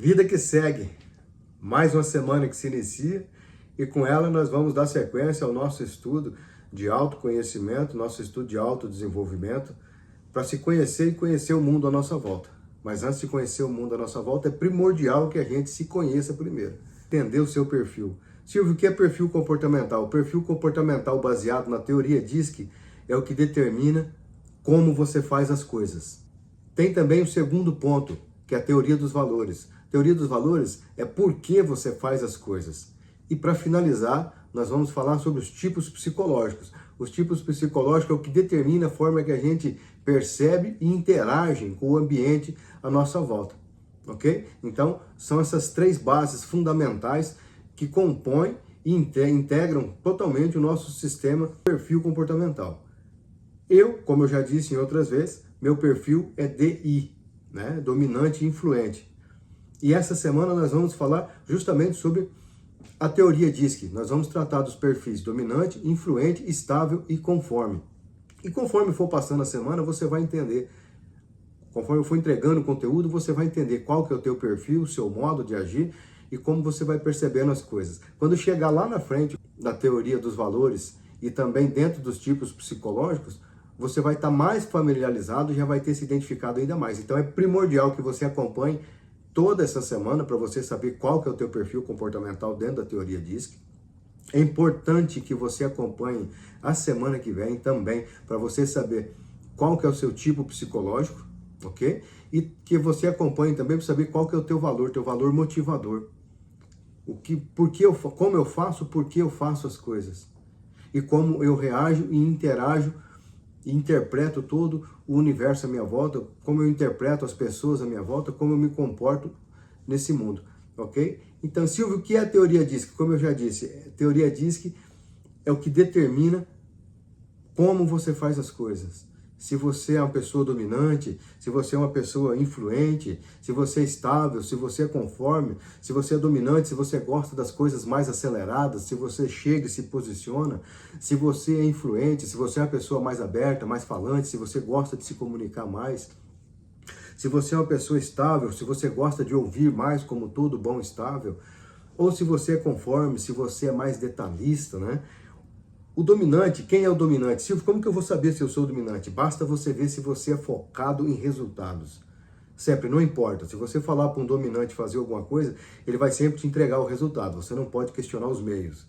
Vida que segue, mais uma semana que se inicia e com ela nós vamos dar sequência ao nosso estudo de autoconhecimento, nosso estudo de autodesenvolvimento, para se conhecer e conhecer o mundo à nossa volta. Mas antes de conhecer o mundo à nossa volta, é primordial que a gente se conheça primeiro, entender o seu perfil. Silvio, o que é perfil comportamental? O perfil comportamental baseado na teoria DISC é o que determina como você faz as coisas. Tem também o segundo ponto, que é a teoria dos valores. A teoria dos valores é por que você faz as coisas. E para finalizar, nós vamos falar sobre os tipos psicológicos. Os tipos psicológicos é o que determina a forma que a gente percebe e interage com o ambiente à nossa volta. Ok? Então, são essas três bases fundamentais que compõem e integram totalmente o nosso sistema perfil comportamental. Como eu já disse em outras vezes, meu perfil é DI, né? Dominante e influente. E essa semana nós vamos falar justamente sobre a teoria DISC. Nós vamos tratar dos perfis dominante, influente, estável e conforme. E conforme for passando a semana, você vai entender. Conforme eu for entregando o conteúdo, você vai entender qual que é o teu perfil, o seu modo de agir e como você vai percebendo as coisas. Quando chegar lá na frente da teoria dos valores e também dentro dos tipos psicológicos, você vai estar mais familiarizado e já vai ter se identificado ainda mais. Então é primordial que você acompanhe toda essa semana para você saber qual que é o teu perfil comportamental dentro da teoria DISC. É importante que você acompanhe a semana que vem também para você saber qual que é o seu tipo psicológico, ok? E que você acompanhe também para saber qual que é o teu valor motivador. Como eu faço, por que eu faço as coisas. E como eu reajo e interajo e interpreto todo o universo à minha volta, como eu interpreto as pessoas à minha volta, como eu me comporto nesse mundo, ok? Então, Silvio, o que é a teoria DISC? Como eu já disse, a teoria DISC é o que determina como você faz as coisas. Se você é uma pessoa dominante, se você é uma pessoa influente, se você é estável, se você é conforme, se você é dominante, se você gosta das coisas mais aceleradas, se você chega e se posiciona, se você é influente, se você é uma pessoa mais aberta, mais falante, se você gosta de se comunicar mais, se você é uma pessoa estável, se você gosta de ouvir mais como todo bom estável, ou se você é conforme, se você é mais detalhista, né? O dominante, quem é o dominante? Silvio, como que eu vou saber se eu sou dominante? Basta você ver se você é focado em resultados. Sempre, não importa. Se você falar para um dominante fazer alguma coisa, ele vai sempre te entregar o resultado. Você não pode questionar os meios.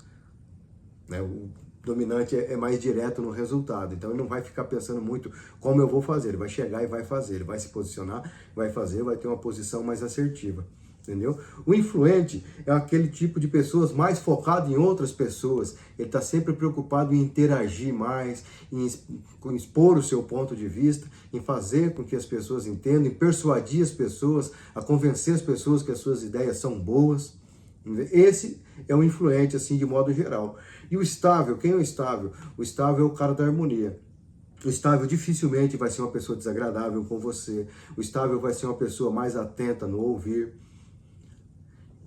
Né? O dominante é mais direto no resultado. Então ele não vai ficar pensando muito como eu vou fazer. Ele vai chegar e vai fazer. Ele vai se posicionar, vai fazer, vai ter uma posição mais assertiva. Entendeu? O influente é aquele tipo de pessoas mais focado em outras pessoas. Ele está sempre preocupado em interagir mais, em expor o seu ponto de vista, em fazer com que as pessoas entendam, em persuadir as pessoas, a convencer as pessoas que as suas ideias são boas. Esse é o influente, assim, de modo geral. E o estável, quem é o estável? O estável é o cara da harmonia. O estável dificilmente vai ser uma pessoa desagradável com você. O estável vai ser uma pessoa mais atenta no ouvir.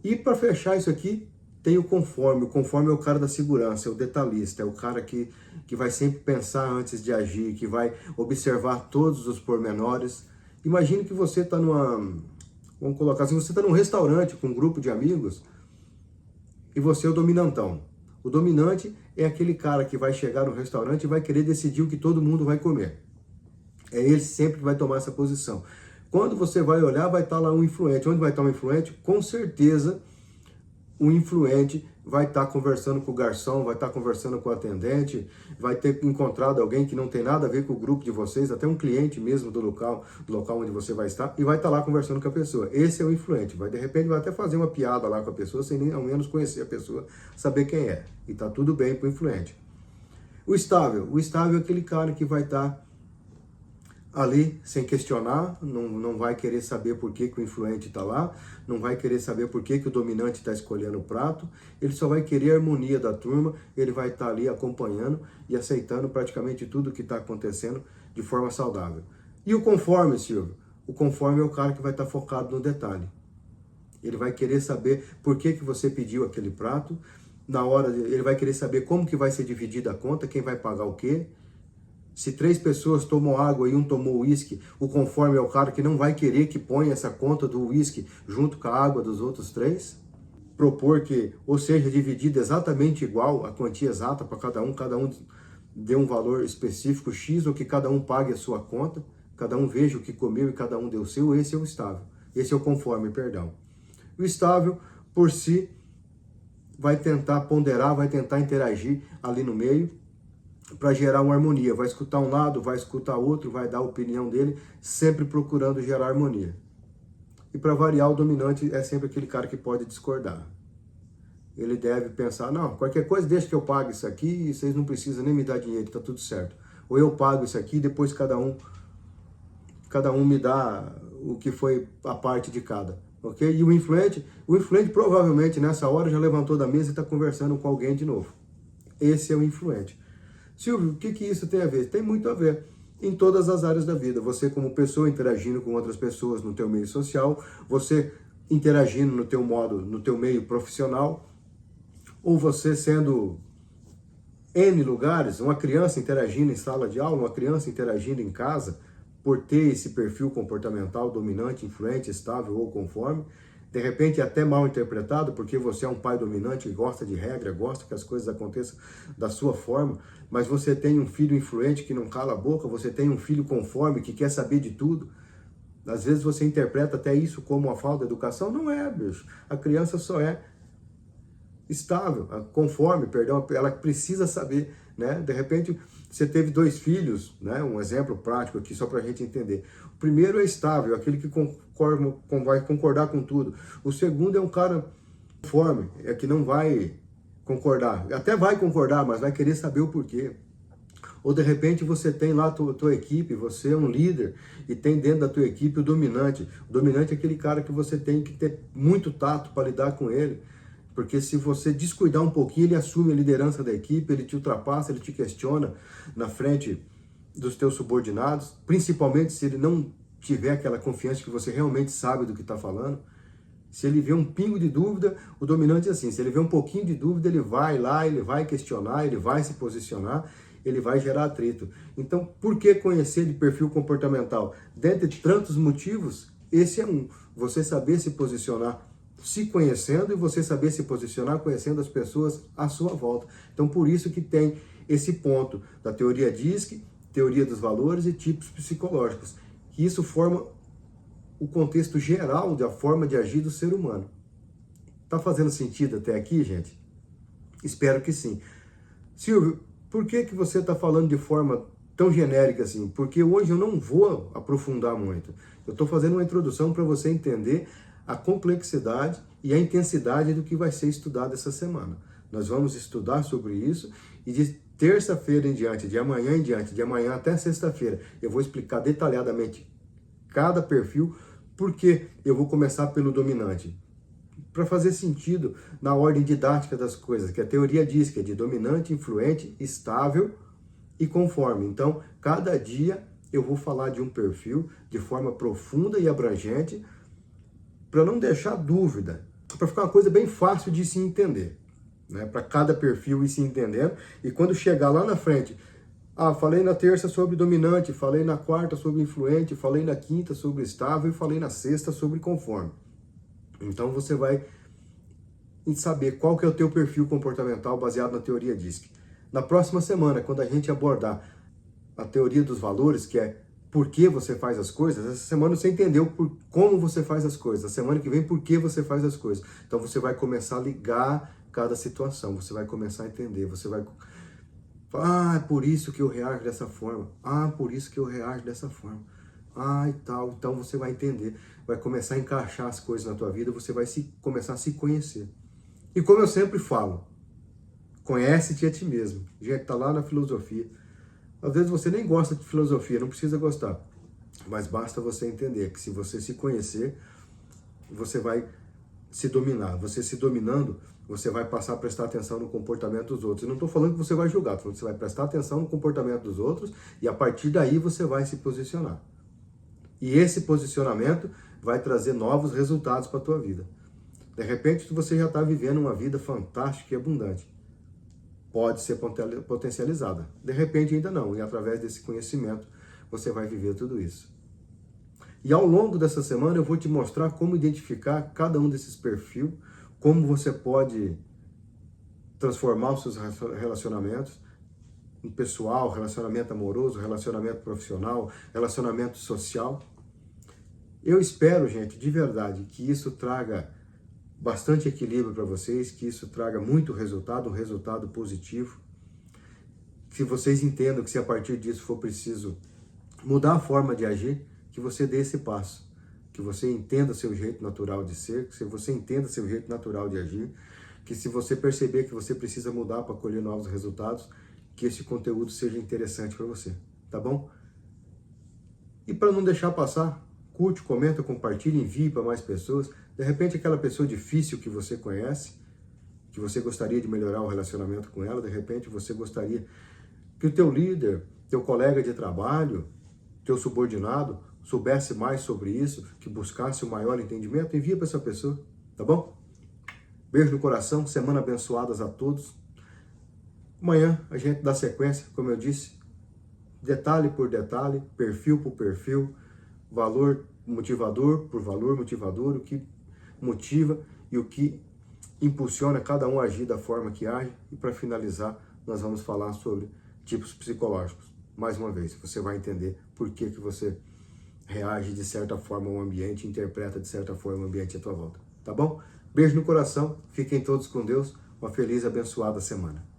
E para fechar isso aqui, tem o conforme. O conforme é o cara da segurança, é o detalhista, é o cara que vai sempre pensar antes de agir, que vai observar todos os pormenores. Imagine que você está vamos colocar assim, você está num restaurante com um grupo de amigos e você é o dominantão. O dominante é aquele cara que vai chegar no restaurante e vai querer decidir o que todo mundo vai comer. É ele sempre que vai tomar essa posição. Quando você vai olhar, vai estar lá um influente. Onde vai estar um influente? Com certeza, o influente vai estar conversando com o garçom, vai estar conversando com o atendente, vai ter encontrado alguém que não tem nada a ver com o grupo de vocês, até um cliente mesmo do local onde você vai estar, e vai estar lá conversando com a pessoa. Esse é o influente. De repente, vai até fazer uma piada lá com a pessoa, sem nem ao menos conhecer a pessoa, saber quem é. E está tudo bem para o influente. O estável é aquele cara que vai estar ali, sem questionar, não vai querer saber por que o influente está lá, não vai querer saber por que o dominante está escolhendo o prato, ele só vai querer a harmonia da turma, ele vai estar ali acompanhando e aceitando praticamente tudo que está acontecendo de forma saudável. E o conforme, Silvio? O conforme é o cara que vai estar focado no detalhe. Ele vai querer saber por que você pediu aquele prato, na hora ele vai querer saber como que vai ser dividida a conta, quem vai pagar o quê, Se 3 pessoas tomam água e um tomou uísque, o conforme é o cara que não vai querer que ponha essa conta do uísque junto com a água dos outros 3. Propor que, ou seja, dividida exatamente igual, a quantia exata para cada um dê um valor específico X, ou que cada um pague a sua conta, cada um veja o que comeu e cada um deu o seu. Esse é o estável. Esse é o conforme, perdão. O estável, por si, vai tentar ponderar, vai tentar interagir ali no meio para gerar uma harmonia. Vai escutar um lado, vai escutar outro, vai dar a opinião dele, sempre procurando gerar harmonia. E para variar, o dominante é sempre aquele cara que pode discordar. Ele deve pensar, não, qualquer coisa deixa que eu pague isso aqui e vocês não precisam nem me dar dinheiro, tá tudo certo. Ou eu pago isso aqui e depois cada um me dá o que foi a parte de cada. Ok? E o influente provavelmente nessa hora já levantou da mesa e está conversando com alguém de novo. Esse é o influente. Silvio, o que isso tem a ver? Tem muito a ver em todas as áreas da vida. Você como pessoa interagindo com outras pessoas no teu meio social, você interagindo no teu modo, no teu meio profissional, ou você sendo N lugares, uma criança interagindo em sala de aula, uma criança interagindo em casa, por ter esse perfil comportamental dominante, influente, estável ou conforme, de repente até mal interpretado, porque você é um pai dominante, gosta de regra, gosta que as coisas aconteçam da sua forma, mas você tem um filho influente que não cala a boca, você tem um filho conforme que quer saber de tudo. Às vezes você interpreta até isso como uma falta de educação. Não é, bicho. A criança só é estável, conforme, perdão, ela precisa saber, né? De repente, você teve 2 filhos, né? Um exemplo prático aqui, só para a gente entender. O primeiro é estável, aquele que vai concordar com tudo. O segundo é um cara conforme, é que não vai concordar. Até vai concordar, mas vai querer saber o porquê. Ou de repente você tem lá a tua equipe, você é um líder e tem dentro da tua equipe o dominante. O dominante é aquele cara que você tem que ter muito tato para lidar com ele. Porque se você descuidar um pouquinho, ele assume a liderança da equipe, ele te ultrapassa, ele te questiona na frente dos teus subordinados, principalmente se ele não tiver aquela confiança que você realmente sabe do que está falando. Se ele vê um pingo de dúvida, o dominante é assim, se ele vê um pouquinho de dúvida, ele vai lá, ele vai questionar, ele vai se posicionar, ele vai gerar atrito. Então, por que conhecer de perfil comportamental? Dentre tantos motivos, esse é um. Você saber se posicionar se conhecendo e você saber se posicionar conhecendo as pessoas à sua volta. Então, por isso que tem esse ponto da teoria DISC, teoria dos valores e tipos psicológicos, que isso forma o contexto geral da forma de agir do ser humano. Tá fazendo sentido até aqui, gente? Espero que sim. Silvio, por que você está falando de forma tão genérica assim? Porque hoje eu não vou aprofundar muito. Eu estou fazendo uma introdução para você entender a complexidade e a intensidade do que vai ser estudado essa semana. Nós vamos estudar sobre isso e de terça-feira em diante, de amanhã em diante, de amanhã até sexta-feira, eu vou explicar detalhadamente cada perfil, porque eu vou começar pelo dominante. Para fazer sentido na ordem didática das coisas, que a teoria diz que é de dominante, influente, estável e conforme. Então, cada dia eu vou falar de um perfil de forma profunda e abrangente, para não deixar dúvida, para ficar uma coisa bem fácil de se entender, né? Para cada perfil ir se entendendo, e quando chegar lá na frente, falei na terça sobre dominante, falei na quarta sobre influente, falei na quinta sobre estável e falei na sexta sobre conforme. Então você vai saber qual que é o teu perfil comportamental baseado na teoria DISC. Na próxima semana, quando a gente abordar a teoria dos valores, que é por que você faz as coisas, essa semana você entendeu como você faz as coisas, a semana que vem por que você faz as coisas. Então você vai começar a ligar cada situação, você vai começar a entender, você vai falar, é por isso que eu reajo dessa forma, por isso que eu reajo dessa forma, e tal. Então você vai entender, vai começar a encaixar as coisas na tua vida, você vai começar a se conhecer. E como eu sempre falo, conhece-te a ti mesmo. Gente, tá lá na filosofia. Às vezes você nem gosta de filosofia, não precisa gostar. Mas basta você entender que se você se conhecer, você vai se dominar. Você se dominando, você vai passar a prestar atenção no comportamento dos outros. Eu não estou falando que você vai julgar, estou falando que você vai prestar atenção no comportamento dos outros e a partir daí você vai se posicionar. E esse posicionamento vai trazer novos resultados para a tua vida. De repente você já está vivendo uma vida fantástica e abundante. pode ser potencializada. De repente ainda não, e através desse conhecimento você vai viver tudo isso. E ao longo dessa semana eu vou te mostrar como identificar cada um desses perfis, como você pode transformar os seus relacionamentos em pessoal, relacionamento amoroso, relacionamento profissional, relacionamento social. Eu espero, gente, de verdade, que isso traga bastante equilíbrio para vocês, que isso traga muito resultado, um resultado positivo. Que vocês entendam que se a partir disso for preciso mudar a forma de agir, que você dê esse passo. Que você entenda seu jeito natural de ser, que você entenda seu jeito natural de agir, que se você perceber que você precisa mudar para colher novos resultados, que esse conteúdo seja interessante para você, tá bom? E para não deixar passar, curte, comenta, compartilha, envie para mais pessoas. De repente aquela pessoa difícil que você conhece, que você gostaria de melhorar o relacionamento com ela, de repente você gostaria que o teu líder, teu colega de trabalho, teu subordinado soubesse mais sobre isso, que buscasse o maior entendimento, envia para essa pessoa, tá bom? Beijo no coração, semana abençoadas a todos. Amanhã a gente dá sequência, como eu disse, detalhe por detalhe, perfil por perfil, valor motivador por valor motivador, o que motiva e o que impulsiona cada um a agir da forma que age. E para finalizar, nós vamos falar sobre tipos psicológicos. Mais uma vez, você vai entender por que você reage de certa forma ao ambiente, interpreta de certa forma o ambiente à tua volta. Tá bom? Beijo no coração, fiquem todos com Deus, uma feliz e abençoada semana.